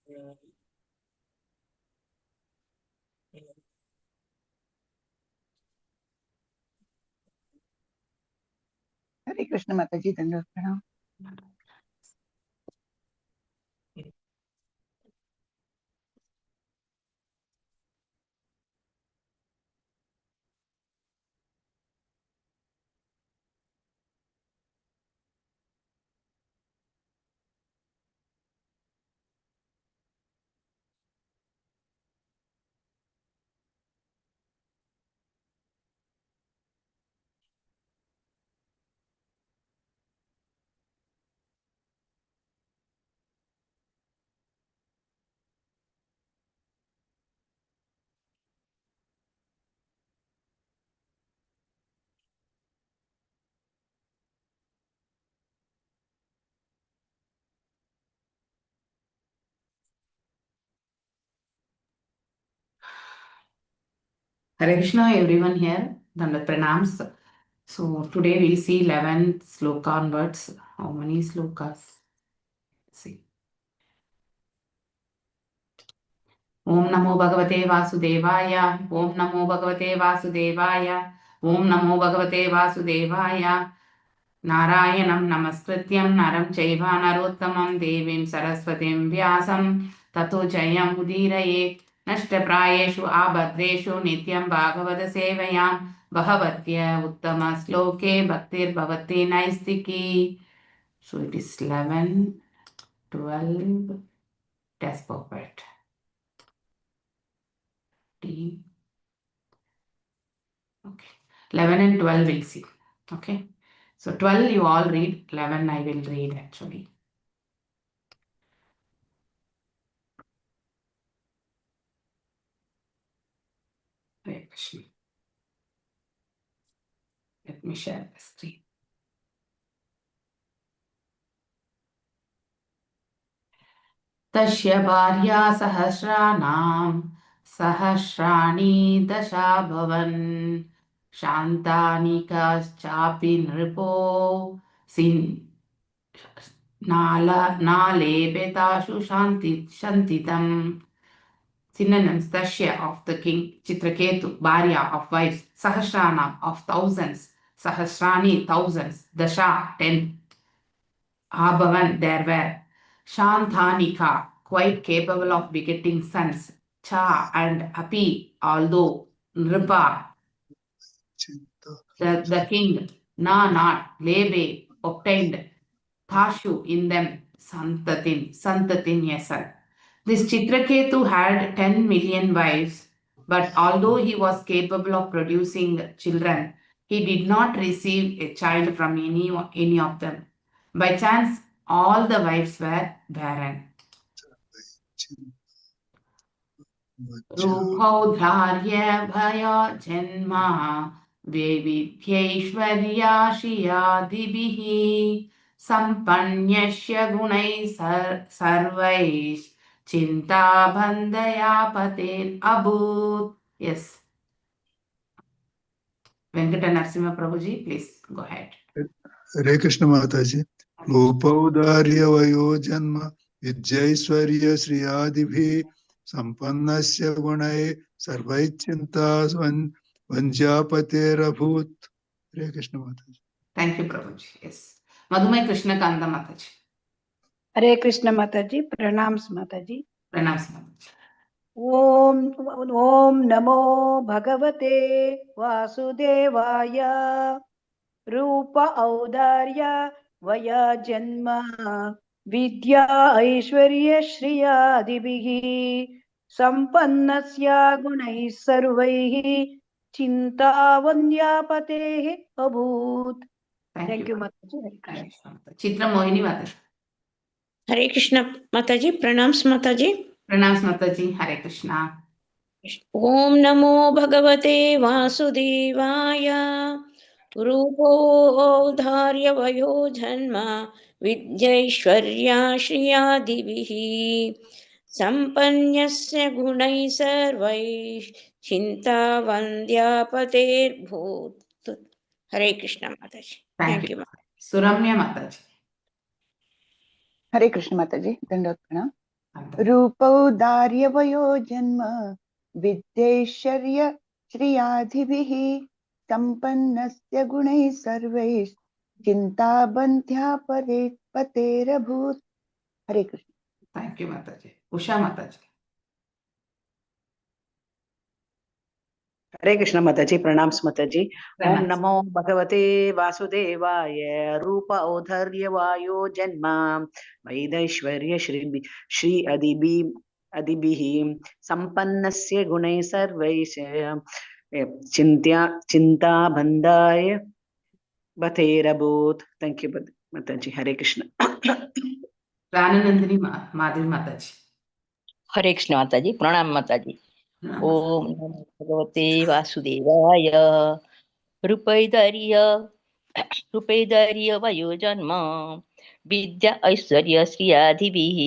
Hare Krishna Mataji, Dandavat Pranam. Hare Krishna, everyone here. Dandavat Pranams. So today we'll see 11 sloka onwards. How many slokas? See. Om Namo Bhagavate Vasudevaya. Om Namo Bhagavate Vasudevaya. Om Namo Bhagavate Vasudevaya. Narayanam Namaskrityam Naram Chaiva Narottamam Devim Saraswatim Vyasam Tato Jayam Udiraye Nashtaprayeshu Abhadreshu Nityam Bhagavata Sevayam Bhavatya Uttama Sloke Bhaktir Bhavati Naistiki. So it is 11, 12, test puppet. Okay. 11 and 12 we'll see. Okay. So 12 you all read, 11 I will read actually. Hare Krishna. Let me share the screen. Tasya bharya sahasranam sahasrani dasha bhavan shantani kaschapi nripo sin nale betashu shantitam. Synonyms: Tasya of the king, Chitraketu, Bharya of wives, Sahasrana of thousands, Sahasrani thousands, Dasha 10, Abhavan there were, Shanthanika quite capable of begetting sons, Cha and Api although, Nripa the king, Na not, Lebe obtained, Thashu in them, Santatin yes son. This Chitraketu had 10 million wives, but although he was capable of producing children, he did not receive a child from any of them. By chance, all the wives were barren. Rupodharya bhaya janma Vevidhyaishwarya shiyadibihi Sampanyasya gunai sarvaish Chinta bandaya patir abut. Yes. Venkata Narasimha Prabhuji, please go ahead. Hare Krishna Mataji. Rupaudarya vayo janma Vidyaishwarya shriyadibhi Sampannasya gunai sarvaichinta vanjapate rabhut. Hare Krishna Mataji. Thank you, Prabhuji. Yes. Madhumay Krishna Kanda Mataji. Hare Krishna Mataji, Pranams Mataji. Pranams Mataji. Om Namo Bhagavate Vasudevaya Rupa Audarya Vaya Janma Vidya Aishwarya Shriya Dibihi Sampannasya Gunai Sarvaihi Chinta Vanyapatehi Abhut. Thank you, Mataji. Chitra Mohini Mataji. Hare Krishna Mataji, Pranams Mataji. Pranams Mataji, Hare Krishna. Om Namo Bhagavate Vasudevaya Rupo Dharya Vayo Janma Vidyaishwarya Shriya Divihi Sampanyasya Gunai Sarvai Chinta Vandya Pater Bhut. Hare Krishna Mataji. Thank you. Mataji. Suramya Mataji. Hare Krishna Mataji, Dandavat Pranam. रूपौदार्यवयो जन्म विद्यैश्वर्य श्रियाधिभिः सम्पन्नस्य गुणैः सर्वैः चिन्ताबन्ध्या पतेरभूत्. हरे Krishna. Thank you, Mataji. Usha Mataji. हरे कृष्ण माताजी. प्रणाम माताजी. ओम Pranam. नमो भगवते वासुदेवाय. रूप औधर्य वायो जन्म वैदैश्वर्य श्री अधिभिः संपन्नस्य गुणैः सर्वैः चिंता बंधाय बतेरभूत्. थैंक यू माताजी. हरे कृष्ण. Prananandini Madhavi Mataji. हरे कृष्ण माताजी. प्रणाम माताजी. Namaste. ओम नमो भगवते वासुदेवाय. रूपैधर्य वयो जन्म विद्या ऐश्वर्य श्रियाधिभिः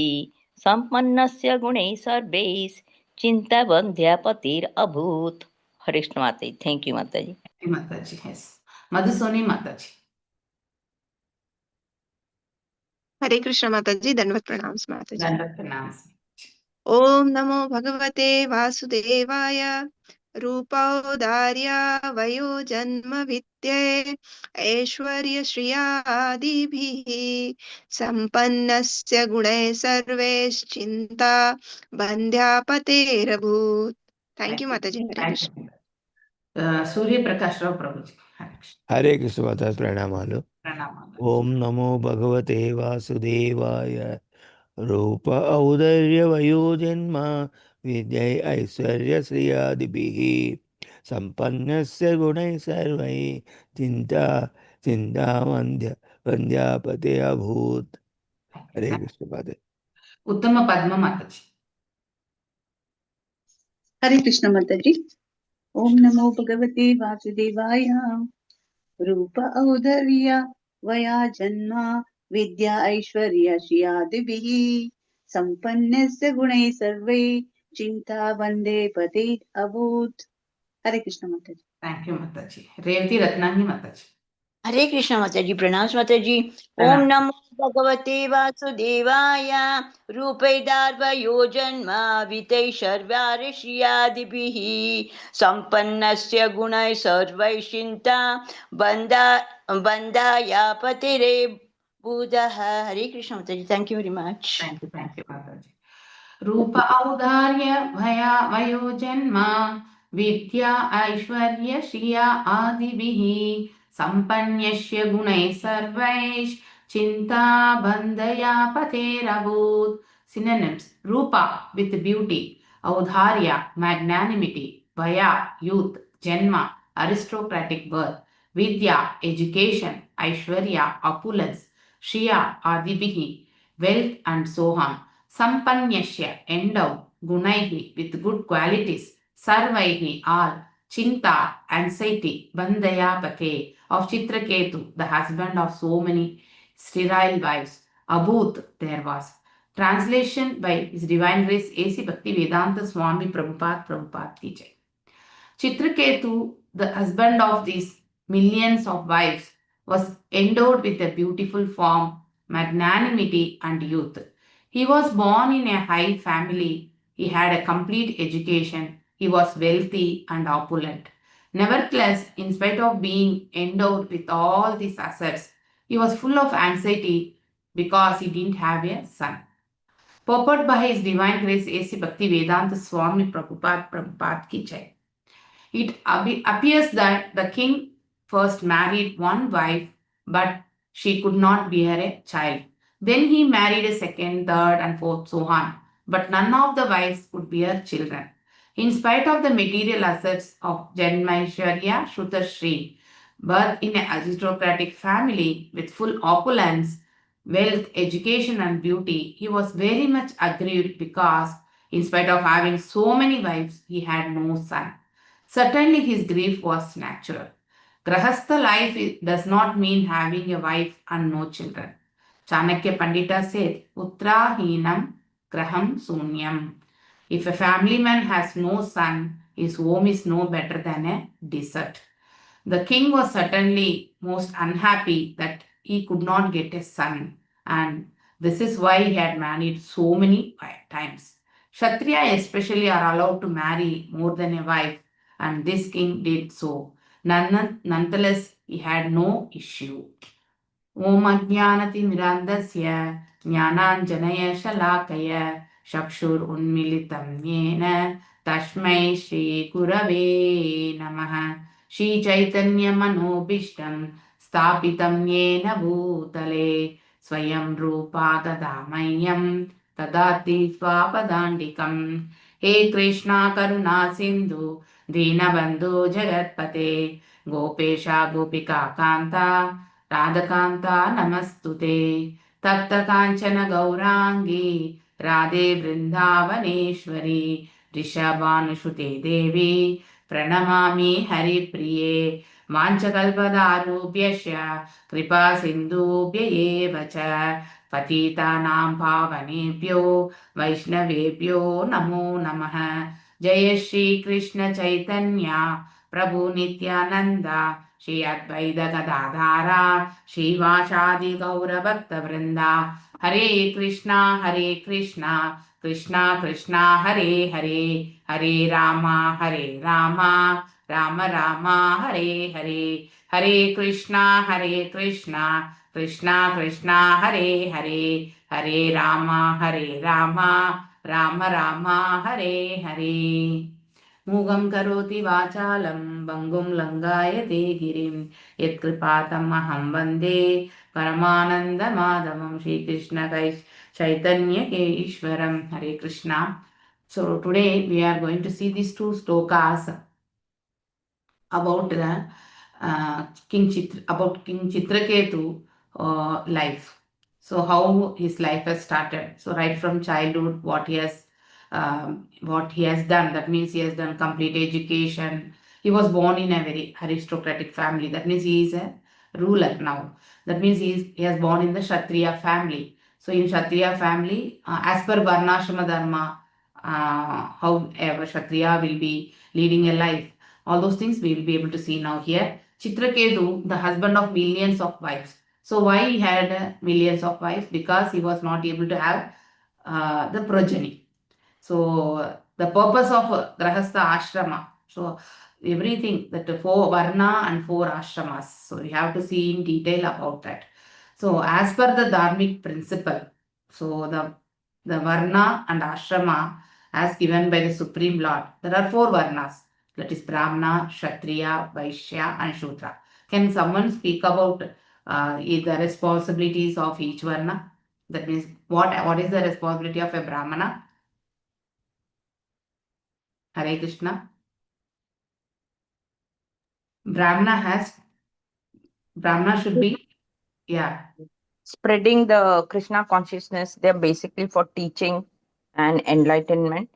सम्पन्नस्य गुणैः सर्वैः चिन्ताबन्ध्या पतिरभूत्. हरे कृष्ण माताजी. थैंक यू माताजी. Thank you, Mataji. Yes. Madhusoni Mataji. हरे कृष्ण माताजी. दंडवत प्रणाम माताजी. Dandavat Pranam. ओम नमो भगवते वासुदेवाय. रूपौदार्य वयो जन्म विद्ये ऐश्वर्य श्रियादिभिः संपन्नस्य गुणैः सर्वैश्चिन्ता बन्ध्या पतेरभूत्. थैंक यू माताजी. हरे Thank Krishna. you. Surya Prakash Rao Prabhuji. हरे कृष्ण माता प्रणामालु. Pranam. ओम नमो भगवते वासुदेवाय. रूप औदर्य वयो जन्म विद्या ऐश्वर्य श्रियादिभिः संपन्नस्य गुणैः सर्वैः वन्द्यापते अभूत्. हरे कृष्ण माता. Uttama Padma Mataji. हरे कृष्ण माताजी. ओम नमो भगवते वासुदेवाय. रूप औदर्य वया जन्म विद्या ऐश्वर्य श्रियादिभिः सम्पन्नस्य गुणैः सर्वैः चिन्ता वन्दे पते अभूत्. हरे कृष्ण माताजी. Thank you, Mataji. Revati Ratnani Mataji. हरे कृष्ण माताजी. प्रणाम माताजी. प्रणाम. ओम नमो भगवते वासुदेवाय. रूपैदार्वयो जन्म वितैशर्वार्यश्रियादिभिः सम्पन्नस्य गुणैः सर्वैः चिन्ता बन्धाय पतिरे बुधः. हरे कृष्ण माताजी. Thank you very much. Thank you, Mataji. Rupa Audarya Vayo Janma Vidya Aishwarya Shriya Adibihi Sampanyasya Gunai Sarvaish Chinta Bandaya Paterabhut. Synonyms: Rupa with beauty, Audharya magnanimity, Vaya youth, Janma aristocratic birth, Vidya education, Aishwarya opulence, Shriya Adibihi wealth, and so on. Sampanyasya endowed, Gunaihi with good qualities, Sarvaihi all, Chinta anxiety, Bandaya Pate of Chitraketu, the husband of so many sterile wives, Abhut there was. Translation by His Divine Grace A.C. Bhaktivedanta Swami Prabhupada Ki Jai. Chitraketu, the husband of these millions of wives, was endowed with a beautiful form, magnanimity, and youth. He was born in a high family. He had a complete education. He was wealthy and opulent. Nevertheless, in spite of being endowed with all these assets, he was full of anxiety because he didn't have a son. Purport by His Divine Grace A.C. Bhaktivedanta Swami Prabhupada Ki Jai. It appears that the king first married one wife, but she could not bear a child. Then he married a second, third, and fourth, so on. But none of the wives could bear children. In spite of the material assets of Janmaishwarya Shrutashri, birth in an aristocratic family with full opulence, wealth, education, and beauty, he was very much aggrieved because, in spite of having so many wives, he had no son. Certainly his grief was natural. Grahastha life does not mean having a wife and no children. Chanakya Pandita said, Putrahinam Graham Sunyam. If a family man has no son, his home is no better than a desert. The king was certainly most unhappy that he could not get a son, and This is why he had married so many times. Kshatriya especially are allowed to marry more than a wife, and this king did so. Nonetheless, he had no issue. Om Ajnanatimirandasya Jnananjanaya Shalakaya Chakshur Unmilitam Yena Tashmai Shri Gurave Namaha. Shri Chaitanya Manobishtam Stapitam Yena Bhutale Swayam Rupa Tadamayam Tadati Swapadandikam. He Krishna Karuna Sindhu Dinabandhu Jagatpate Gopesha Gopika Kanta Radhakanta Namastute Tapta Kanchana Gaurangi Radhe Vrindavaneshwari Rishabhanushute Devi Pranamami Hari Priye Manchakalpadarubhyasya Kripa Sindhubhya Evacha Patitanam Pavanebhyo Vaishnavebhyo Namo Namaha. Jaya Shri Krishna Chaitanya Prabhu Nityananda Shri Advaita Gadadhara Shri Vashadi Gaura Bhakta Vrinda. Hare Krishna Krishna Krishna Hare Hare Hare Rama Rama Rama Hare Hare. Hare Krishna Krishna Krishna Hare Hare Hare Rama Rama Hare Hare. Mugam karoti vachalam bangum langayate girim yatkripātam aham vande paramananda madhavam. Shri Krishna Chaitanya Ishwaram. Hare Krishna. So today we are going to see these two stokas about the King Chitraketu life. So how his life has started. So right from childhood, what he has done. That means he has done complete education. He was born in a very aristocratic family. That means he is a ruler now. That means he has born in the Kshatriya family. So in Kshatriya family, as per Varnashrama Dharma, however Kshatriya will be leading a life. All those things we will be able to see now here. Chitraketu, the husband of millions of wives. So why he had millions of wives? Because he was not able to have the progeny. So the purpose of Grahastha Ashrama. So everything, that 4 Varna and 4 Ashramas. So we have to see in detail about that. So as per the Dharmic principle, so the Varna and Ashrama as given by the Supreme Lord, there are 4 Varnas. That is Brahmana, Kshatriya, Vaishya and Shudra. Can someone speak about the responsibilities of each Varna? That means what is the responsibility of a Brahmana? Hare Krishna. Brahmana should be, yeah. Spreading the Krishna consciousness, they're basically for teaching and enlightenment.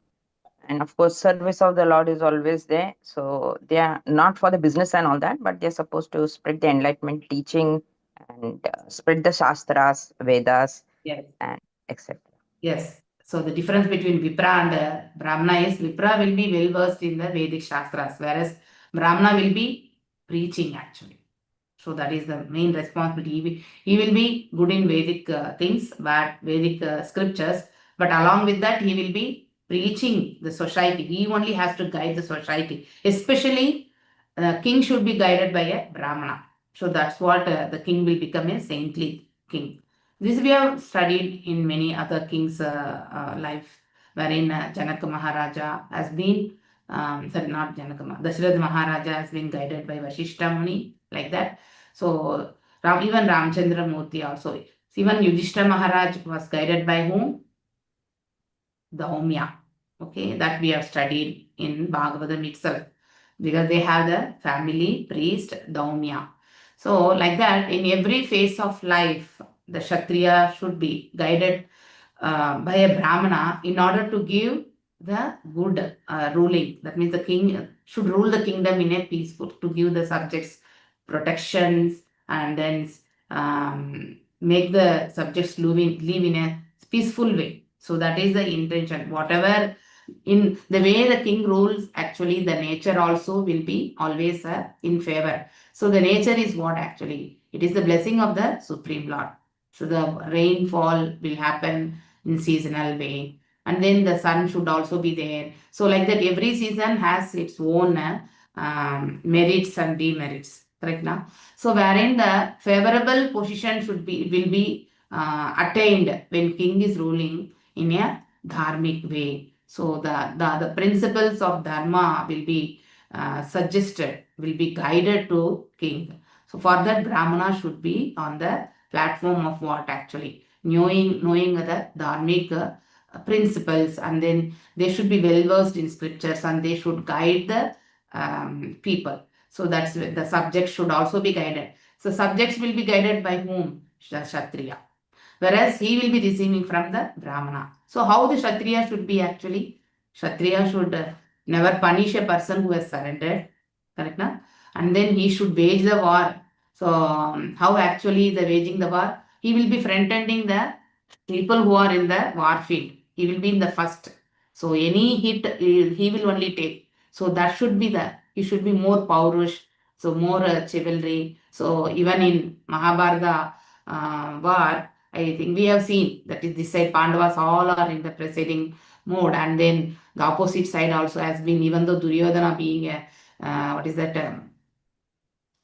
And of course, service of the Lord is always there. So they are not for the business and all that, but they're supposed to spread the enlightenment teaching and spread the Shastras, Vedas, Yes. and etc. Yes. So the difference between Vipra and Brahmana is Vipra will be well versed in the Vedic Shastras, whereas Brahmana will be preaching actually. So that is the main responsibility. He will be good in Vedic things, but Vedic scriptures, but along with that he will be preaching the society. He only has to guide the society. Especially king should be guided by a Brahmana. So that's what the king will become, a saintly king. This we have studied in many other kings' life, wherein Janaka Maharaja has been, not Janaka, Dasharath Maharaja has been guided by Vashishta Muni, like that. So even Ramchandra Murthy also. Even Yudhishthira Maharaj was guided by whom? Daumya. Okay, that we have studied in Bhagavadam itself, because they have the family priest Daumya. So like that, in every phase of life, the Kshatriya should be guided by a Brahmana in order to give the good ruling. That means the king should rule the kingdom in a peaceful, to give the subjects protections, and then make the subjects live in a peaceful way. So that is the intention. Whatever in the way the king rules, actually the nature also will be always in favor. So the nature is what actually? It is the blessing of the Supreme Lord. So the rainfall will happen in seasonal way. And then the sun should also be there. So like that, every season has its own merits and demerits. Correct now? So wherein the favorable position will be attained when king is ruling in a dharmic way. So the principles of dharma will be suggested, will be guided to king. So for that, Brahmana should be on the platform of what actually? Knowing the dharmic principles, and then they should be well versed in scriptures and they should guide the people. So that's the subjects should also be guided. So subjects will be guided by whom? Kshatriya. Whereas he will be receiving from the Brahmana. So how the Kshatriya should be actually? Kshatriya should never punish a person who has surrendered. Correct? Na? And then he should wage the war. So how actually the waging the war? He will be front-ending the people who are in the war field. He will be in the first. So any hit he will only take. So that should be he should be more Paurush, so more chivalry. So even in Mahabharata war, I think we have seen that is this side Pandavas all are in the preceding mode, and then the opposite side also has been, even though Duryodhana being a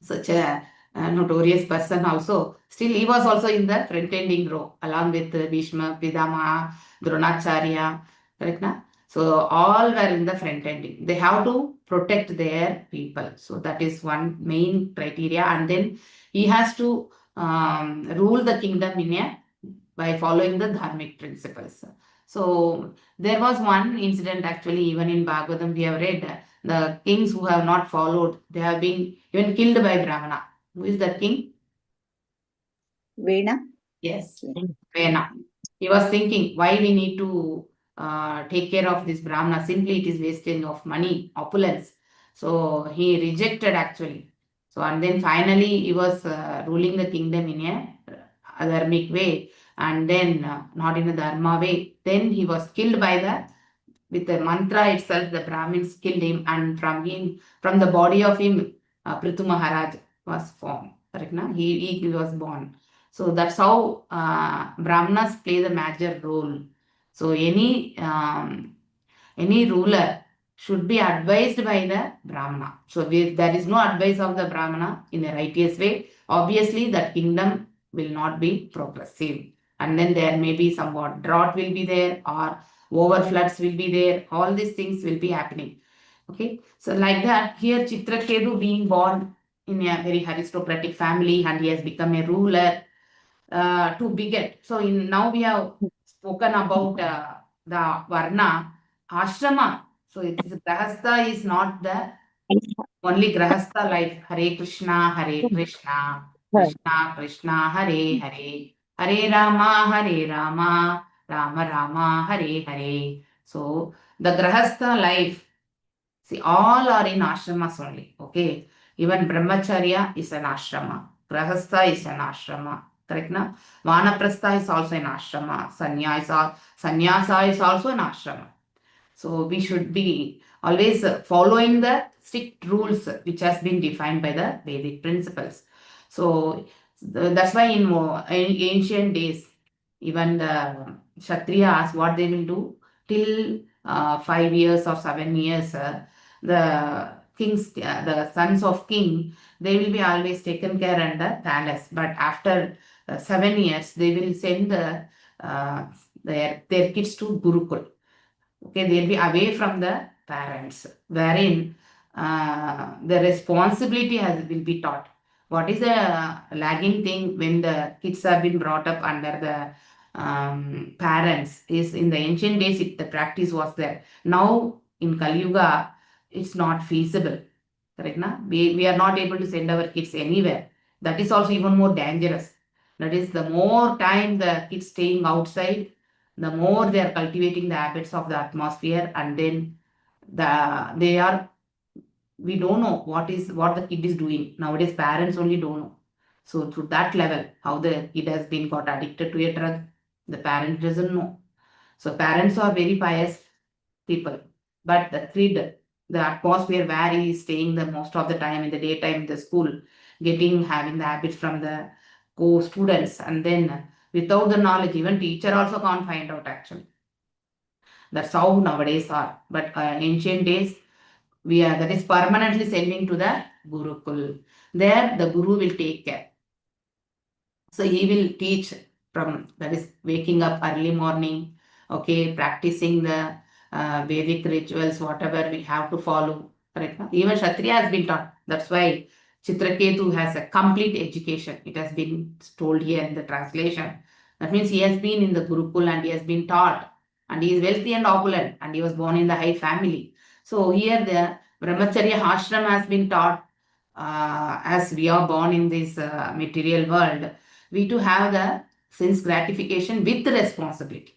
such a notorious person also, still he was also in the front-ending row along with Bhishma, Pidama, Dronacharya, correct na? So all were in the front-ending. They have to protect their people. So that is one main criteria, and then he has to rule the kingdom by following the dharmic principles. So there was one incident actually, even in Bhagavatam we have read, the kings who have not followed, they have been even killed by Brahmana. Who is that king? Vena. Yes, Vena. He was thinking, why we need to take care of this Brahmana? Simply it is wasting of money, opulence. So he rejected actually. So and then finally he was ruling the kingdom in a dharmic way, and then not in a dharma way. Then he was killed by with the mantra itself, the Brahmins killed him, and from the body of him, Prithu Maharaj was formed. Correct? Na? He was born. So that's how Brahmanas play the major role. So any ruler should be advised by the Brahmana. So there is no advice of the Brahmana in a righteous way. Obviously, that kingdom will not be progressive. And then there may be somewhat drought will be there, or overfloods will be there. All these things will be happening. Okay. So like that, here Chitraketu being born in a very aristocratic family, and he has become a ruler to beget. So now we have spoken about the Varna ashrama. So it is Grahastha is not the only Grahastha life. Hare Krishna, Krishna Krishna, Hare Hare, Hare Rama, Rama Rama, Hare Hare. So the Grahastha life, see, all are in ashramas only. Okay. Even Brahmacharya is an ashrama. Grahastha is an ashrama. Correct now? Vanaprastha is also an ashrama. Sannyasa is also an ashrama. So we should be always following the strict rules which has been defined by the Vedic principles. So that's why in ancient days, even the Kshatriyas, what they will do till 5 years or 7 years, the kings, the sons of king, they will be always taken care in the palace. But after 7 years, they will send their kids to Gurukul. Okay, they'll be away from the parents, wherein the responsibility will be taught. What is the lagging thing when the kids have been brought up under the parents is in the ancient days, the practice was there. Now in Kali Yuga, it's not feasible. Correct? Na? We are not able to send our kids anywhere. That is also even more dangerous. That is, the more time the kids staying outside, the more they are cultivating the habits of the atmosphere, and then we don't know what the kid is doing. Nowadays, parents only don't know. So to that level, how the kid has been got addicted to a drug, the parent doesn't know. So parents are very pious people, but the kid, the atmosphere where he is staying the most of the time in the daytime in the school, having the habits from the co-students, and then Without the knowledge, even teacher also can't find out actually. That's how nowadays are. But ancient days, we are that is permanently sending to the Gurukul. There the Guru will take care. So he will teach from that is waking up early morning, okay, practicing the Vedic rituals, whatever we have to follow. Correct? No? Even Kshatriya has been taught. That's why Chitraketu has a complete education. It has been told here in the translation. That means he has been in the Gurukul and he has been taught. And he is wealthy and opulent and he was born in the high family. So here the Brahmacharya ashram has been taught as we are born in this material world. We to have the sense gratification with responsibility.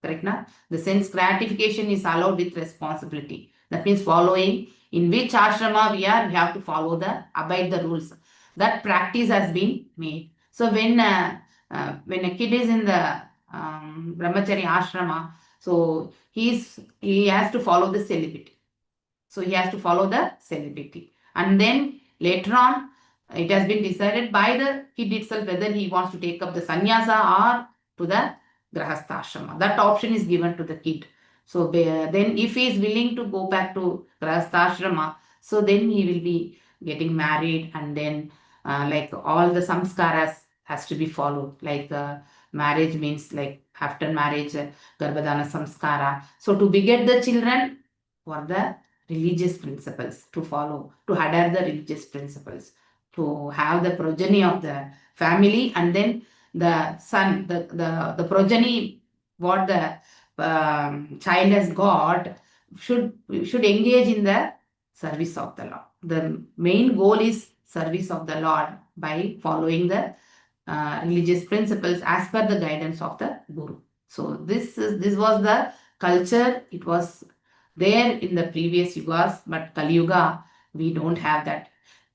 Correct? Na? The sense gratification is allowed with responsibility. That means following in which ashrama we are, we have to follow abide the rules. That practice has been made. So when a kid is in the brahmachari ashrama, so he has to follow the celibacy. So he has to follow the celibacy. And then later on, it has been decided by the kid itself whether he wants to take up the sannyasa or to the grahastha ashrama. That option is given to the kid. So then if he is willing to go back to grahastha ashrama, so then he will be getting married and then like all the samskaras has to be followed. Like marriage means like after marriage, garbhadana samskara. So to beget the children for the religious principles to follow, to adhere the religious principles, to have the progeny of the family, and then the son, the progeny, what the child has got, should engage in the service of the Lord. The main goal is service of the Lord by following the religious principles as per the guidance of the Guru. So this was the culture. It was there in the previous yugas, but Kali Yuga, we don't have that.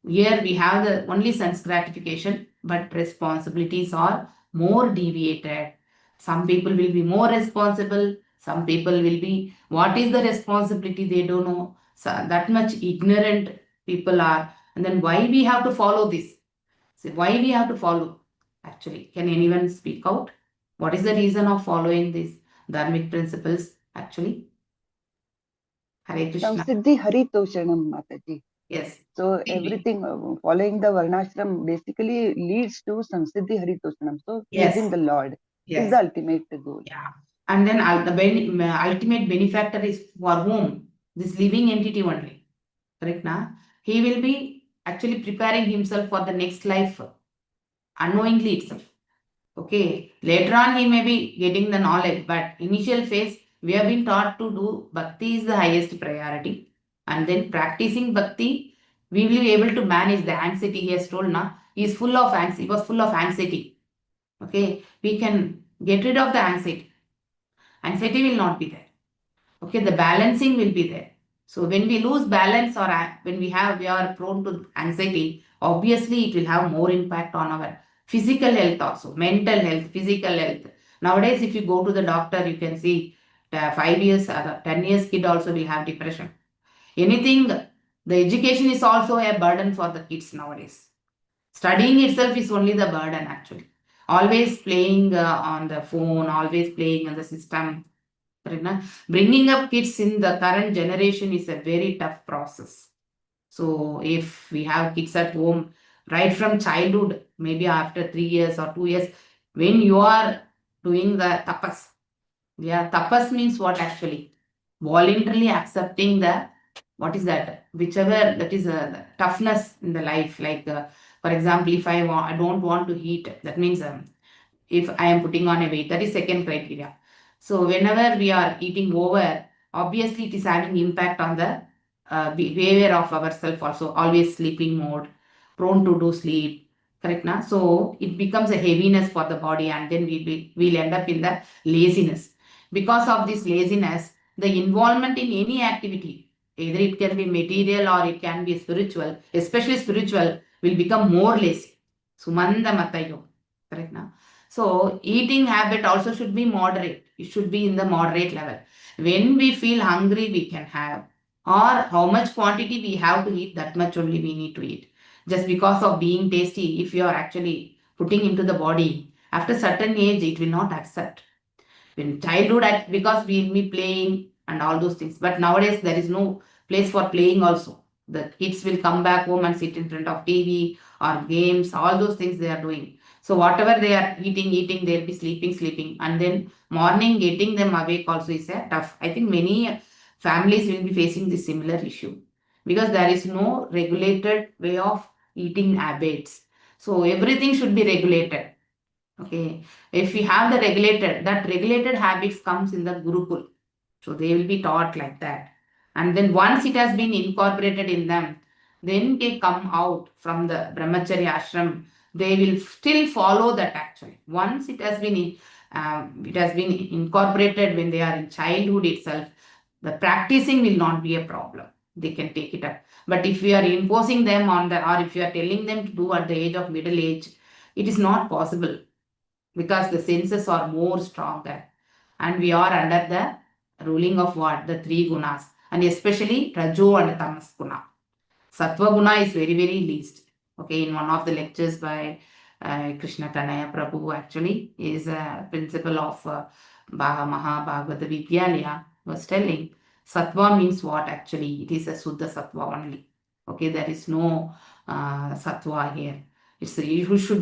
Here we have the only sense gratification, but responsibilities are more deviated. Some people will be more responsible. Some people will be, what is the responsibility? They don't know. So that much ignorant people are. And then why we have to follow this? So why we have to follow? Actually, can anyone speak out? What is the reason of following these dharmic principles actually? Hare Krishna. Samsiddhi Haritoshanam, Mataji. Yes. So Maybe. everything following the Varnashram basically leads to Samsiddhi Haritoshanam. So Yes. pleasing the Lord Yes. is the ultimate goal. Yeah. And then the ultimate benefactor is for whom? This living entity only. Correct? Na? He will be actually preparing himself for the next life unknowingly itself. Okay. Later on he may be getting the knowledge, but initial phase we have been taught to do bhakti is the highest priority. And then practicing bhakti, we will be able to manage the anxiety. He has told now, he is full of anxiety. He was full of anxiety. Okay, we can get rid of the anxiety. Anxiety will not be there. Okay, the balancing will be there. So when we lose balance or when we are prone to anxiety, obviously it will have more impact on our physical health also, mental health, physical health. Nowadays, if you go to the doctor, you can see 5 years, 10 years kid also will have depression. Anything, the education is also a burden for the kids nowadays. Studying itself is only the burden actually. Always playing on the phone, always playing on the system. Bringing up kids in the current generation is a very tough process. So if we have kids at home, right from childhood, maybe after 3 years or 2 years, when you are doing the tapas. Yeah, tapas means what actually? Voluntarily accepting the, what is that? Whichever that is a toughness in the life. Like, for example, if I don't want to eat, that means if I am putting on a weight, that is second criteria. So whenever we are eating over, obviously it is having impact on the behavior of ourselves also. Always sleeping mode, prone to do sleep. Correct na? So it becomes a heaviness for the body, and then we'll end up in the laziness. Because of this laziness, the involvement in any activity, either it can be material or it can be spiritual, especially spiritual, will become more lazy. Sumanda matayo. Correct na? So eating habit also should be moderate. It should be in the moderate level. When we feel hungry, we can have. Or how much quantity we have to eat, that much only we need to eat. Just because of being tasty, if you are actually putting into the body, After certain age, it will not accept. In childhood, because we will be playing and all those things. But nowadays, there is no place for playing also. The kids will come back home and sit in front of TV or games, all those things they are doing. So whatever they are eating, they'll be sleeping. And then morning, getting them awake also is tough. I think many families will be facing this similar issue because there is no regulated way of eating habits. So everything should be regulated. Okay, if we have that regulated habits comes in the Gurukul. So they will be taught like that. And then once it has been incorporated in them, then they come out from the Brahmacharya ashram, they will still follow that actually. Once it has been incorporated when they are in childhood itself, the practicing will not be a problem. They can take it up. But if we are imposing them or if you are telling them to do at the age of middle age, it is not possible because the senses are more stronger. And we are under the ruling of what? The three gunas. And especially Rajo and Tamas guna. Sattva guna is very, very least. Okay, in one of the lectures by Krishna Kanaya Prabhu actually is a principle of Maha Bhagavata Vidyalaya was telling Sattva means what actually? It is a Suddha Sattva only. Okay, there is no Sattva here.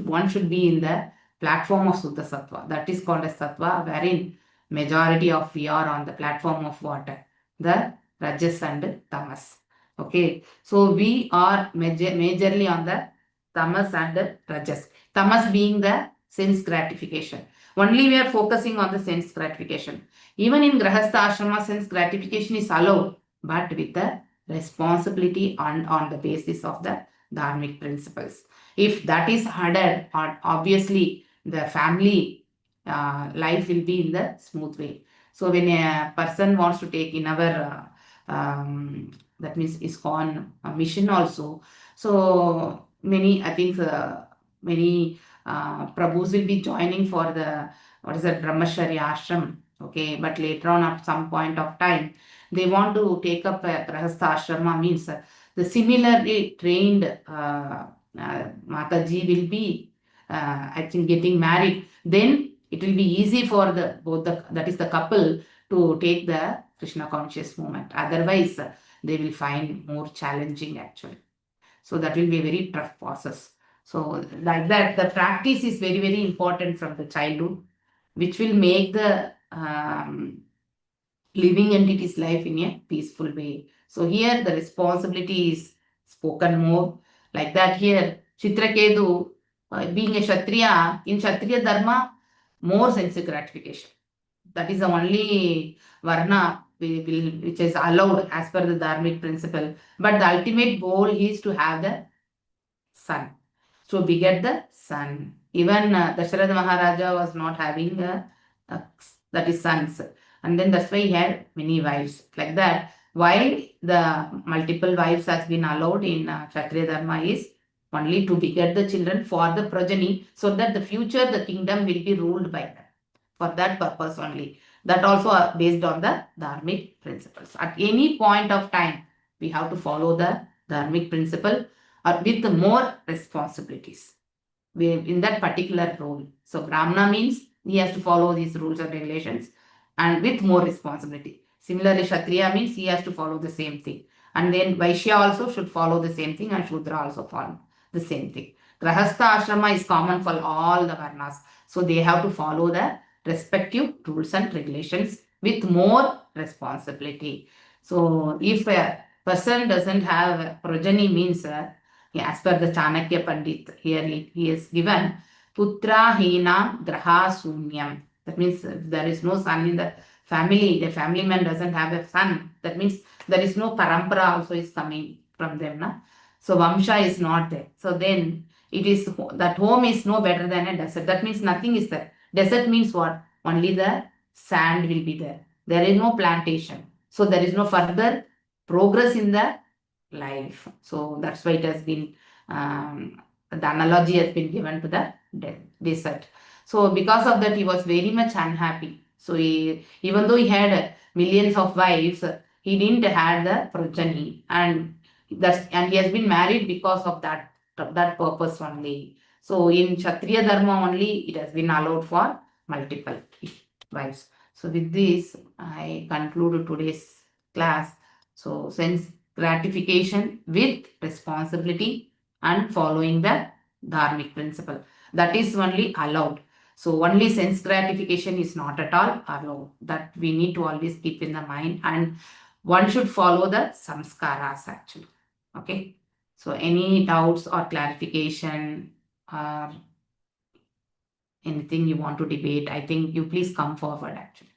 One should be in the platform of Suddha Sattva. That is called as Sattva, wherein majority of we are on the platform of water, the Rajas and Tamas. Okay, so we are majorly on the Tamas and Rajas. Tamas being the sense gratification. Only we are focusing on the sense gratification. Even in Grahastha Ashrama, sense gratification is allowed, but with the responsibility and on the basis of the dharmic principles. If that is harder, obviously the family life will be in the smooth way. So when a person wants to take in our that means ISKCON mission also, so many, I think many Prabhus will be joining for the Brahmacharya ashram. Okay, but later on at some point of time, they want to take up a Grahastha ashrama, means the similarly trained mathaji will be I think getting married. Then it will be easy for the couple to take the Krishna conscious movement. Otherwise, they will find more challenging actually. So that will be a very tough process. So like that, the practice is very, very important from the childhood, which will make the living entity's life in a peaceful way. So here the responsibility is spoken more. Like that here, Chitraketu, being a Kshatriya, in Kshatriya Dharma, more sense gratification. That is the only Varna which is allowed as per the dharmic principle. But the ultimate goal is to have the son. So beget the son. Even Dasharatha Maharaja was not having that is sons. And then that's why he had many wives. Like that, why the multiple wives has been allowed in Kshatriya Dharma is only to beget the children for the progeny, so that the future the kingdom will be ruled by them. For that purpose only. That also based on the dharmic principles. At any point of time, we have to follow the dharmic principle with more responsibilities in that particular role. So Brahmana means he has to follow these rules and regulations and with more responsibility. Similarly, Kshatriya means he has to follow the same thing. And then Vaishya also should follow the same thing, and Shudra also follow the same thing. Grahastha ashrama is common for all the Varnas. So they have to follow the respective rules and regulations with more responsibility. So if a person doesn't have progeny, means as per the Chanakya Pandit, here he is given Putra Hinam Graha Sunyam. That means there is no son in the family man doesn't have a son. That means there is no parampara also is coming from them. Na? So Vamsha is not there. So then it is that home is no better than a desert. That means nothing is there. Desert means what? Only the sand will be there. There is no plantation. So there is no further progress in the life. So that's why it has been, the analogy has been given to the desert. So because of that, he was very much unhappy. So even though he had millions of wives, he didn't have the progeny, and he has been married because of that purpose only. So in Kshatriya Dharma only, it has been allowed for multiple wives. So with this, I conclude today's class. So sense gratification with responsibility and following the dharmic principle. That is only allowed. So only sense gratification is not at all allowed. That we need to always keep in the mind, and one should follow the samskaras actually. Okay. So any doubts or clarification or anything you want to debate, I think you please come forward actually.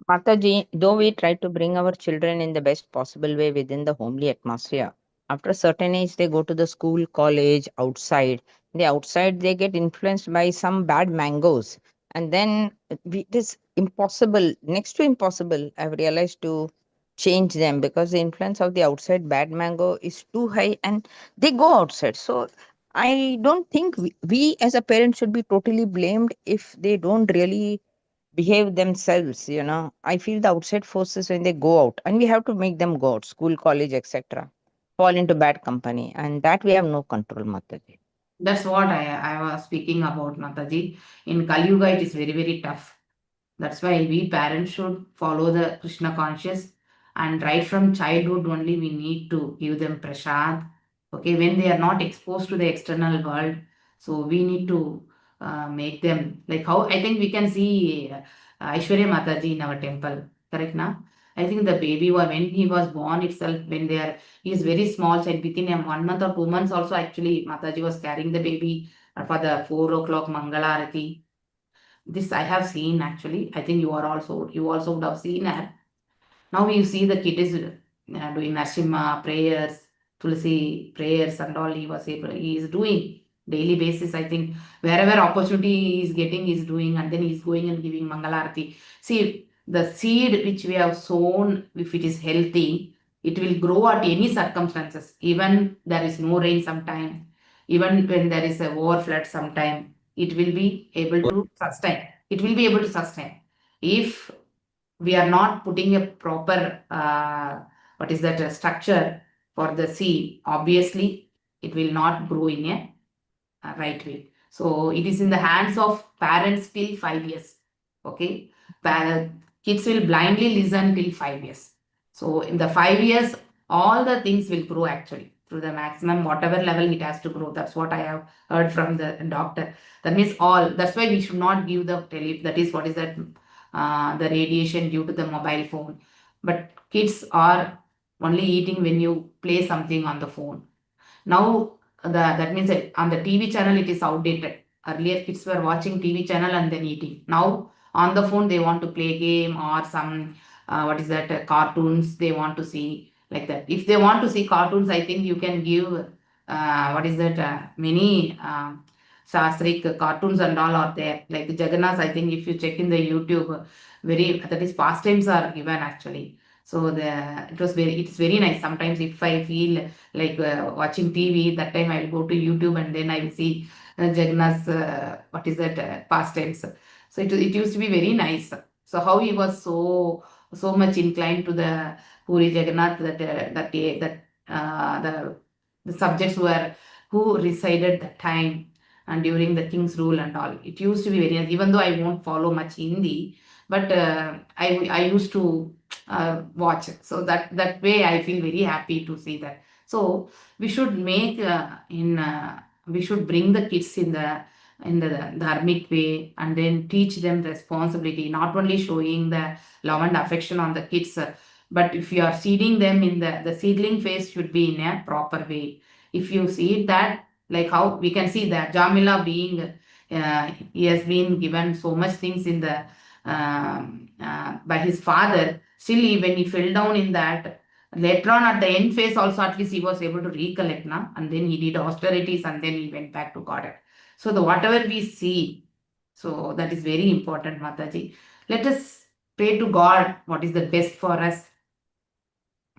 Mataji, though we try to bring our children in the best possible way within the homely atmosphere, after a certain age, they go to the school, college, outside. The outside, they get influenced by some bad mangoes. And then it is impossible, next to impossible, I've realized, to change them because the influence of the outside bad mango is too high and they go outside. So I don't think we as a parent should be totally blamed if they don't really behave themselves. I feel the outside forces, when they go out, and we have to make them go out, school, college, etc., fall into bad company, and that we have no control, Mataji. That's what I was speaking about, Mataji. In Kali Yuga, it is very, very tough. That's why we parents should follow the Krishna conscious, and right from childhood only we need to give them prasad. Okay, when they are not exposed to the external world, so we need to make them like how I think we can see Aishwarya Mataji in our temple. Correct now? I think the baby when he was born itself, when he is very small child, within a 1 month or 2 months also actually Mataji was carrying the baby for the 4 o'clock Mangalarati. This I have seen actually. I think you also would have seen it. Now you see the kid is doing Narasimha prayers, Tulsi prayers and all. He is doing daily basis. I think wherever opportunity he is getting, he is doing, and then he is going and giving Mangalarati. See, the seed which we have sown, if it is healthy, it will grow at any circumstances. Even there is no rain sometime, even when there is a overflood sometime, it will be able to sustain. It will be able to sustain. If we are not putting a proper what is that structure for the seed, obviously it will not grow in a right way. So it is in the hands of parents till 5 years. Okay, kids will blindly listen till 5 years. So in the 5 years, all the things will grow actually to the maximum, whatever level it has to grow. That's what I have heard from the doctor. That means all. That's why we should not give the that is what is that the radiation due to the mobile phone. But kids are only eating when you play something on the phone. Now that means that on the TV channel it is outdated. Earlier kids were watching TV channel and then eating. Now on the phone they want to play game or some what is that cartoons they want to see like that. If they want to see cartoons, I think you can give what is that many Shastrik cartoons and all are there. Like Jagannath, I think if you check in the YouTube, that is pastimes are given actually. So it's very nice. Sometimes if I feel like watching TV, that time I will go to YouTube and then I will see Jagannath's what is that pastimes. So it used to be very nice. So how he was so much inclined to the Puri Jagannath the subjects who resided that time and during the king's rule and all. It used to be very nice, even though I won't follow much Hindi, but I used to watch. So that way I feel very happy to see that. So we should we should bring the kids in the dharmic way and then teach them responsibility, not only showing the love and affection on the kids, but if you are seeding them in the seedling phase should be in a proper way. If you seed that, like how we can see that Jamila being, he has been given so much things in the by his father. Still, when he fell down in that, later on at the end phase also, at least he was able to recollect, na? And then he did austerities and then he went back to God. So whatever we see, so that is very important, Mataji. Let us pray to God what is the best for us,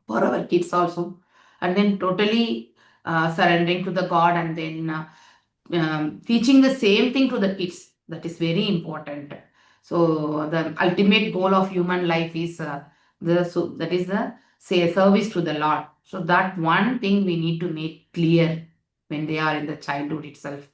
for our kids also, and then totally surrendering to the God and then teaching the same thing to the kids. That is very important. So the ultimate goal of human life is that is the service to the Lord. So that one thing we need to make clear when they are in the childhood itself.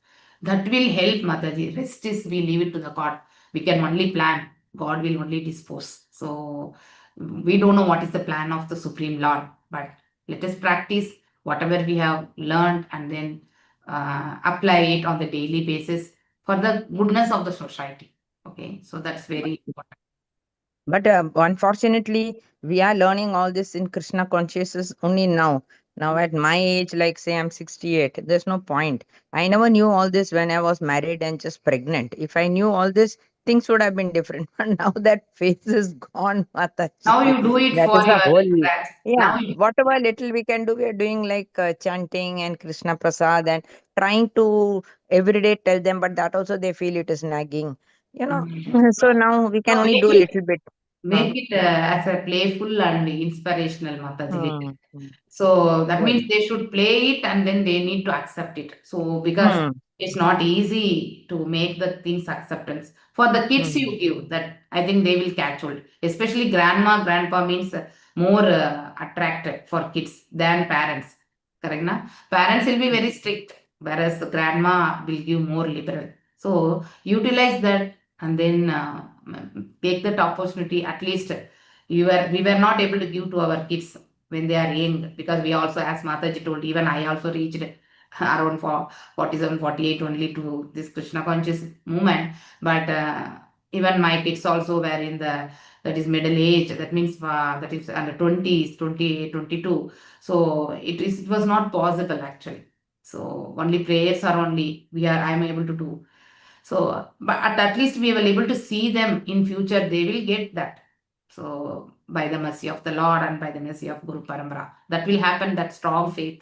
That will help, Mataji. Rest is we leave it to the God. We can only plan. God will only dispose. So we don't know what is the plan of the Supreme Lord, but let us practice whatever we have learned and then apply it on the daily basis for the goodness of the society. Okay, so that's very important. But unfortunately, we are learning all this in Krishna consciousness only now. Now, at my age, like say I'm 68, there's no point. I never knew all this when I was married and just pregnant. If I knew all this, things would have been different. But now that phase is gone, Now Mataji. you do it That for is a your whole. grants. Yeah, Now you whatever little we can do, we are doing like chanting and Krishna Prasad and trying to every day tell them, but that also they feel it is nagging. So now we can so only make do a it little bit. make it as a playful and inspirational, Mataji. Hmm. Hmm. So that Good. means they should play it and then they need to accept it. So because Hmm. it's not easy to make the things acceptance. For the kids Hmm. you give that, I think they will catch hold. Especially grandma, grandpa means more attractive for kids than parents. Correct na? Parents will be very strict, whereas the grandma will give more liberal. So utilize that and then take that opportunity. At least we were not able to give to our kids when they are young, because we also, as Mataji told, even I also reached around 47, 48 only to this Krishna conscious movement. But even my kids also were in the, that is middle age, that means that is under 20s, 28, 22. So it was not possible actually. So only prayers are only I am able to do. So, but at least we were able to see them in future, they will get that. So, by the mercy of the Lord and by the mercy of Guru Parambara, that will happen. That strong faith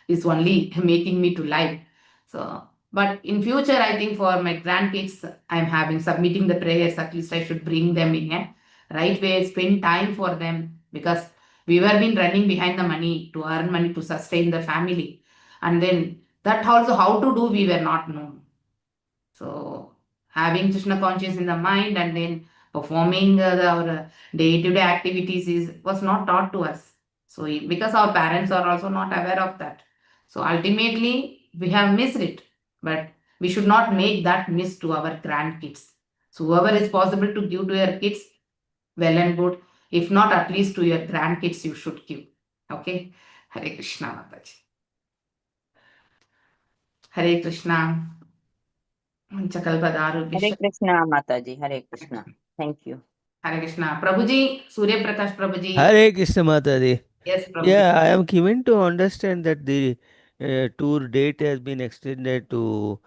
is only making me to live. So, but in future, I think for my grandkids, I'm having submitting the prayers. At least I should bring them in a right way, spend time for them, because we were been running behind the money to earn money to sustain the family, and then that also how to do we were not known. So having Krishna conscious in the mind and then performing our day-to-day activities was not taught to us. So because our parents are also not aware of that. So ultimately we have missed it. But we should not make that miss to our grandkids. So whoever is possible to give to your kids, well and good. If not, at least to your grandkids you should give. Okay? Hare Krishna Mataji. Hare Krishna. Chakalpadaru Hare Krishna, Mataji. Hare Krishna. Thank you. Hare Krishna. Prabhuji, Surya Prakash Prabhuji. Hare Krishna Mataji. Yes, Prabhuji. Yeah, I am given to understand that the tour date has been extended to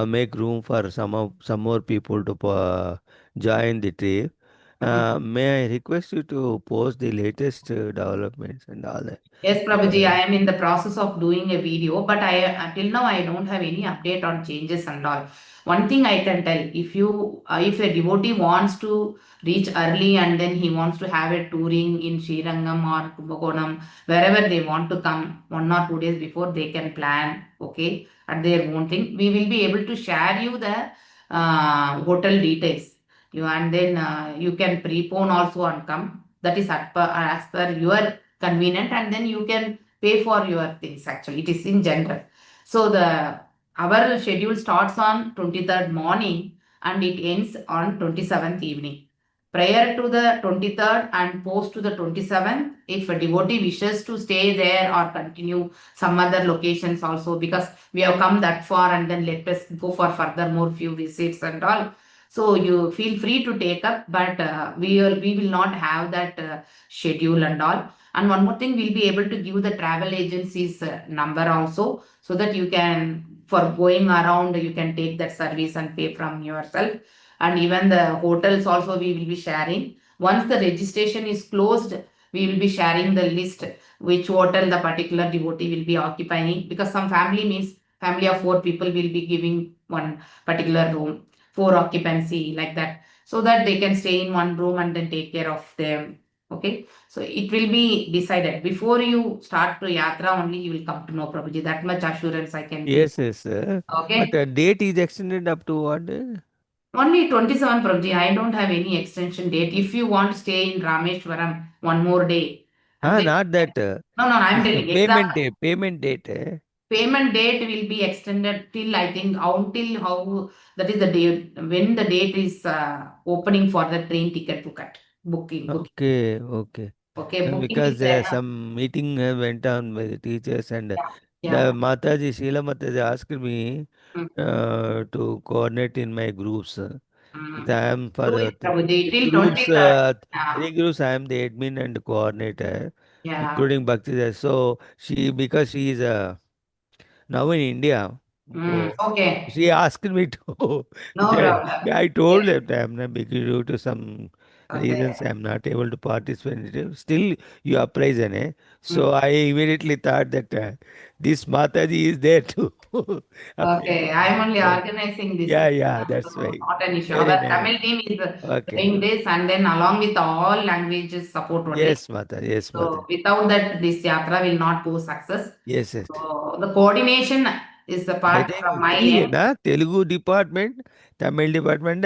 make room for some more people to join the trip. May I request you to post the latest developments and all that? Yes, Prabhuji, I am in the process of doing a video, but I until now I don't have any update on changes and all. One thing I can tell, if a devotee wants to reach early and then he wants to have a touring in Srirangam or Kumbakonam, wherever they want to come 1 or 2 days before, they can plan, okay, at their own thing. We will be able to share you the hotel details. And then you can prepone also and come. That is as per your convenient, and then you can pay for your things. Actually, it is in general. So our schedule starts on 23rd morning and it ends on 27th evening. Prior to the 23rd and post to the 27th, if a devotee wishes to stay there or continue some other locations also, because we have come that far and then let us go for further more few visits and all. So you feel free to take up, but we will not have that schedule and all. And one more thing, we'll be able to give the travel agency's number also, so that you can, for going around, you can take that service and pay from yourself. And even the hotels also we will be sharing. Once the registration is closed, we will be sharing the list, which hotel the particular devotee will be occupying, because some family of 4 people will be giving one particular room, 4 occupancy, like that, so that they can stay in one room and then take care of them. Okay, so it will be decided before you start to yatra only. You will come to know, Prabhuji. That much assurance I can give. Yes, yes. Okay. But date is extended up to what? Only 27, Prabhuji. I don't have any extension date. If you want to stay in Rameshwaram one more day, and then, Not that. no, I'm It's a telling example. payment date. payment date will be extended till, I think, until how, that is the date, when the date is opening for the train ticket booking. Okay, okay. Okay, booking Because is there. some meeting went on by the teachers, and Yeah. the Mataji, Sheila Mataji asked me Mm. to coordinate in my groups. Mm. I am for Do it, Prabhuji, three till groups. 23rd. Yeah. 3 groups, I am the admin and coordinator, Yeah. including Bhakti. So because she is now in India, so Okay. she asked me to. No problem. I told Yes. them that I am not, because due to some Okay. reasons I am not able to participate. Still, you are present, eh? Mm. So I immediately thought that this Mataji is there too. Okay, I'm only Yeah, organizing this. yeah, that's So right. not an issue. Very Our nice. Tamil team is Okay. doing this, and then along with all languages support only. Yes, Mata. Yes, Mata. So without that, this yatra will not go success. Yes, yes. So the coordination is the I part think from my 3, end. na? Telugu department, Tamil department,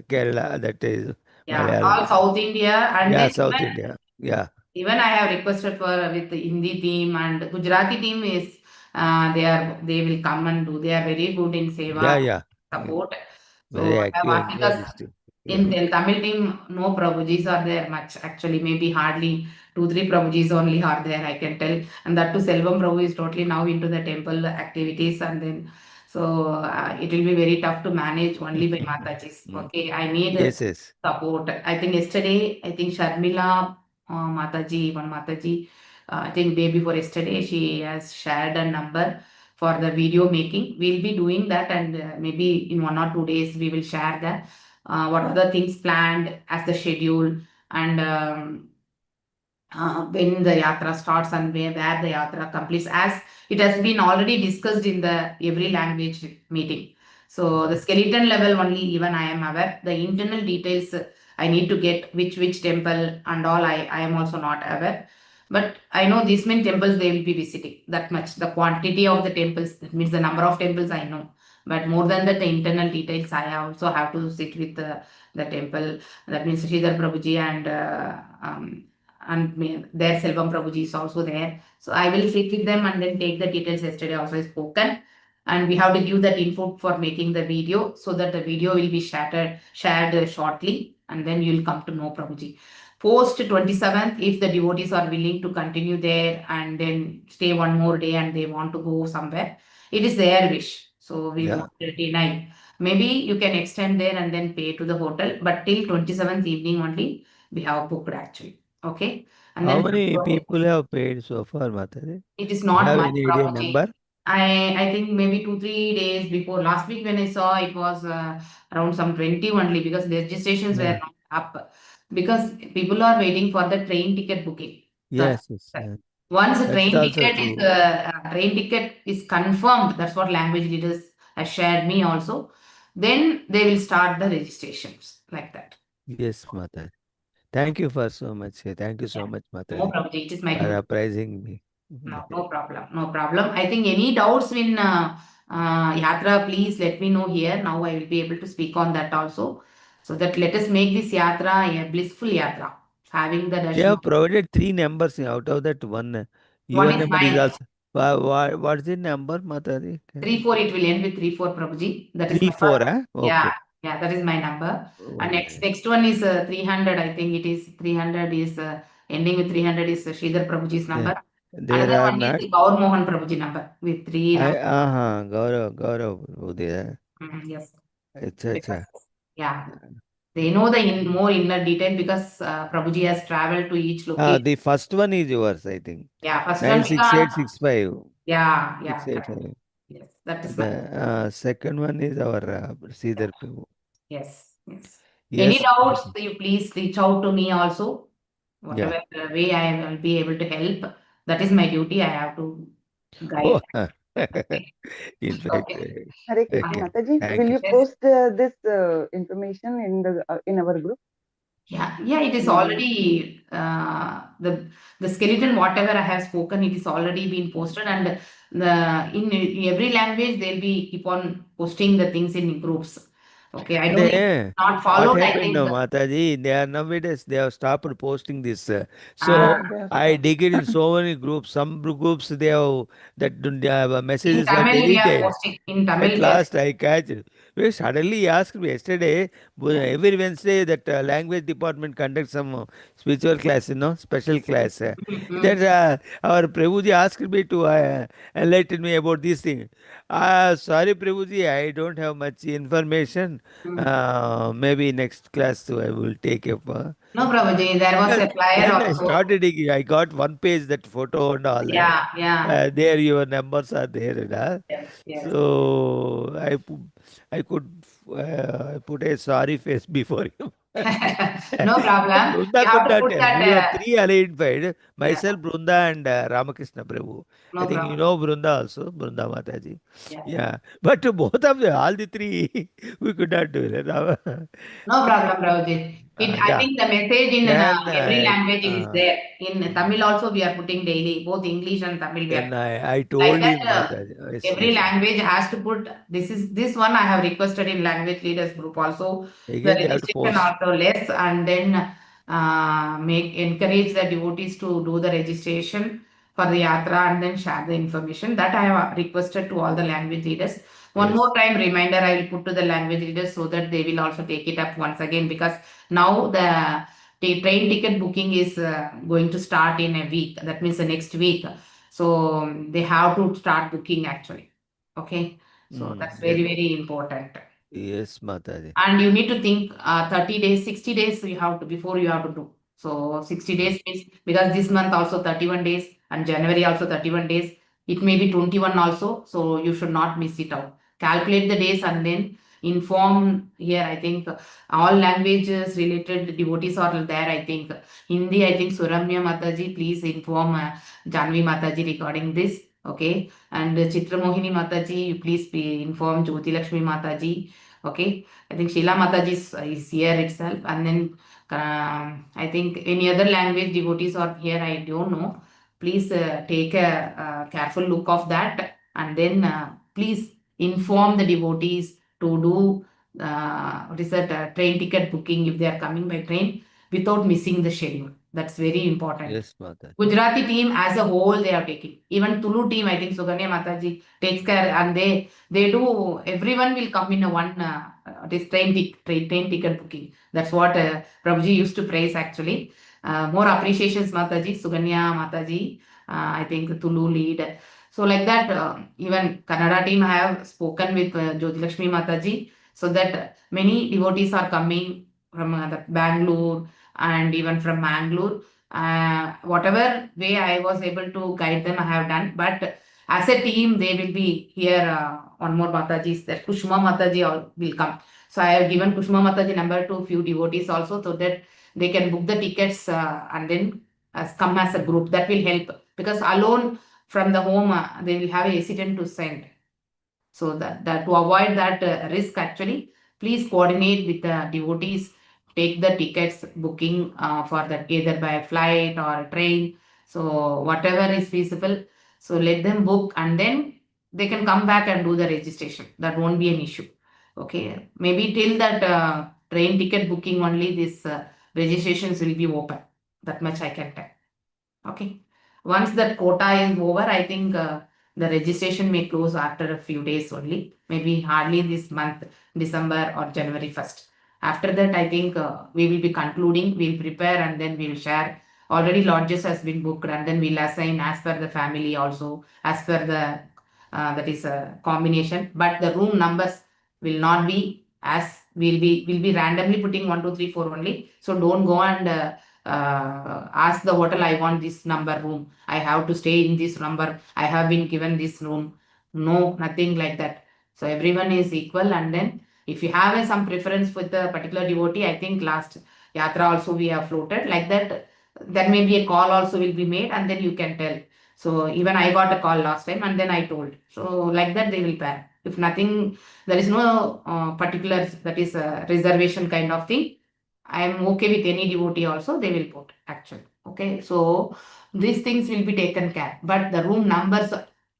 Kerala, that is Yeah, all Malayalam. South India, and Yeah, then South India. Yeah. even I have requested for with the Hindi team, and Gujarati team is they will come and do. They are very good in Yeah, SEVA yeah. support. Very So I have active asked, and because realistic. in Yeah. the Tamil team, no Prabhujis are there much. Actually, maybe hardly 2-3 Prabhujis only are there, I can tell. And that too, Selvam Prabhu is totally now into the temple activities, and then so it will be very tough to manage only by Matajis. Okay, I need Yes, yes. support. I think yesterday, I think Sharmila Mataji, one Mataji, I think day before yesterday, she has shared a number for the video making. We'll be doing that, and maybe in 1 or 2 days we will share that. What are the things planned as the schedule, and when the yatra starts and where the yatra completes, as it has been already discussed in the every language meeting. So the skeleton level only, even I am aware. The internal details I need to get which temple and all, I am also not aware. But I know these many temples they will be visiting, that much. The quantity of the temples, that means the number of temples I know. But more than that, the internal details I also have to sit with the temple. That means Sridhar Prabhuji and their Selvam Prabhuji is also there. So I will sit with them and then take the details. Yesterday also I spoken. And we have to give that input for making the video, so that the video will be shared shortly, and then you will come to know Prabhuji. Post 27th, if the devotees are willing to continue there and then stay one more day and they want to go somewhere, it is their wish. So we won't deny. Maybe you can extend there and then pay to the hotel, but till 27th evening only we have booked actually. Okay. And How then many people have paid so far, Mataji? it is Do you not have much, any idea Prabhuji. number? I think maybe 2-3 days before last week when I saw, it was around some 20 only, because the registrations were Yeah. not up, because people are waiting for the train ticket booking. Yes, yes. Yeah. Once the That's also true. train ticket is confirmed, that's what language leaders have shared me also. Then they will start the registrations like that. Yes, Mataji. Thank you for so much. Thank you so Yeah. much, No Mataji, problem. It is my for duty. apprising me. No problem. No problem. I think any doubts in Yatra, please let me know here. Now I will be able to speak on that also. So that let us make this Yatra a blissful Yatra. Having the You darshan. have provided 3 numbers out of that one. Your One is number is mine. also. What's the number, Mataji? 3-4, it will end with 3-4, Prabhuji. That is 3, my 4, first. huh? Yeah, Okay. yeah, that is my number. And Oh, next one is 300. I think it is 300 is ending with 300 is Sridhar Prabhuji's number. there Another are one not. is Gaur Mohan Prabhuji number with 3 numbers. Gaurav, Odiya. Yes. Acha, Because, acha. yeah, they know the more inner detail, because Prabhuji has traveled to each location. The first one is yours, I think. Yeah, first one. 96865. Yeah, correct. 685. Yes, that is my. The second one is our Sridhar Prabhu. Yes, yes. Any Yes. doubts, you please reach out to me also. Yeah. Whatever way I will be able to help, that is my duty. I have to Oh, guide. Okay. in fact, Okay. Hare Krishna, okay. Mataji. Thank Will you. you Yes. post this information in our group? Yeah, it is Mm. already the skeleton, whatever I have spoken, it is already been posted, and in every language they'll be keep on posting the things in groups. Okay, I don't know if They, not what followed, I happened think. now, Mataji? They are nowadays they have stopped posting this. So Yeah, they have I stopped. dig it in so many groups. Some groups they have that In messages were Tamil, we are deleted. posting. In At Tamil, we are. last I catch it. Well, suddenly he asked me yesterday, every Wednesday that language department conducts some spiritual class, special class. Mm-hmm. That our Prabhuji asked me to enlighten me about this thing. Sorry, Prabhuji, I don't have much information. Maybe next class I will take up. No, Prabhuji, there was a flyer Then I also. started digging. I got one page, that photo and all. Yeah, yeah. There your numbers are there. Yes, yes. So I could put a sorry face before you. No problem. Brunda You have could to not put tell. that. We were three identified. Yeah, Myself, Brunda, and Ramakrishna Prabhu. I no think you problem. know Brunda also, Brunda Mataji. Yeah. Yeah. But both of them, all the three, we could not do it. No problem, Prabhuji. I Yeah. think the message in Then every language it is there. In Tamil also we are putting daily, both English and Tamil we are. then I Like told that, him, Mataji. Yes, every yes. language has to put this one I have requested in language leaders group also. The Again, they have to registration post. also less, and then encourage the devotees to do the registration for the yatra and then share the information. That I have requested to all the language leaders. One Yes. more time reminder I will put to the language leaders so that they will also take it up once again, because now the train ticket booking is going to start in a week. That means the next week. So they have to start booking actually. Okay. So that's very, very important. Yes, Mataji. And you need to think 30 days, 60 days you have to before you have to do. So 60 days means, because this month also 31 days and January also 31 days. It may be 21 also. So you should not miss it out. Calculate the days and then inform here. I think all languages related devotees are there. I think Hindi, I think Suramya Mataji, please inform Janvi Mataji regarding this. Okay. And Chitra Mohini Mataji, you please be informed Jyoti Lakshmi Mataji. Okay. I think Sheila Mataji is here itself. And then I think any other language devotees are here. I don't know. Please take a careful look of that. And then please inform the devotees to do train ticket booking if they are coming by train without missing the schedule. That's very important. Yes, Mataji. Gujarati team as a whole they are taking. Even Tulu team, I think Suganya Mataji takes care, and they do. Everyone will come in a one this train ticket booking. That's what Prabhuji used to praise actually. More appreciations Mataji, Suganya Mataji. I think Tulu lead. So like that, even Kannada team have spoken with Jyoti Lakshmi Mataji, so that many devotees are coming from the Bangalore and even from Mangaluru. Whatever way I was able to guide them, I have done. But as a team, they will be here. One more Mataji is there. Kushma Mataji will come. So I have given Kushma Mataji number to few devotees also, so that they can book the tickets and then come as a group. That will help, because alone from the home they will have a hesitant to send. So that to avoid that risk actually, please coordinate with the devotees, take the tickets booking for that either by flight or a train. So whatever is feasible, so let them book and then they can come back and do the registration. That won't be an issue. Okay, maybe till that train ticket booking only this registrations will be open. That much I can tell. Okay. Once that quota is over, I think the registration may close after a few days only, maybe hardly this month, December or January 1st. After that, I think we will be concluding, we'll prepare and then we'll share. Already lodges has been booked and then we'll assign as per the family also, as per the, that is a combination. But the room numbers will not be as, we'll be randomly putting 1, 2, 3, 4 only. So don't go and ask the hotel, I want this number room, I have to stay in this number, I have been given this room. No, nothing like that. So everyone is equal, and then if you have some preference with the particular devotee, I think last yatra also we have floated like that. There may be a call also will be made, and then you can tell. So even I got a call last time and then I told. So like that they will pair. If nothing, there is no particular, that is a reservation kind of thing, I am okay with any devotee also, they will put actually. Okay, so these things will be taken care. But the room numbers,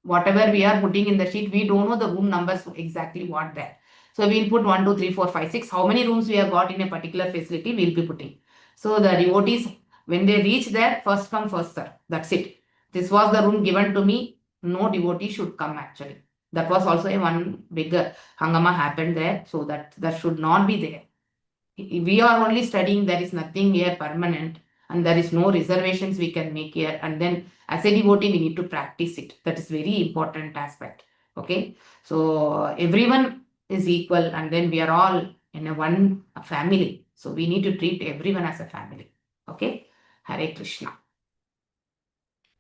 whatever we are putting in the sheet, we don't know the room numbers exactly what there. So we'll put 1, 2, 3, 4, 5, 6. How many rooms we have got in a particular facility, we'll be putting. So the devotees, when they reach there, first come, first serve. That's it. This was the room given to me. No devotee should come actually. That was also a one big hangama happened there. So that should not be there. We are only studying. There is nothing here permanent. And there is no reservations we can make here. And then as a devotee, we need to practice it. That is very important aspect. Okay. So everyone is equal, and then we are all in a family. So we need to treat everyone as a family. Okay. Hare Krishna.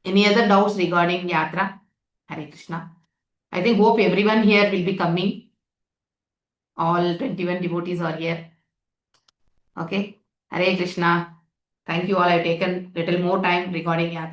Any other doubts regarding Yatra? Hare Krishna. I think hope everyone here will be coming. All 21 devotees are here. Okay. Hare Krishna. Thank you all. I have taken little more time regarding Yatra.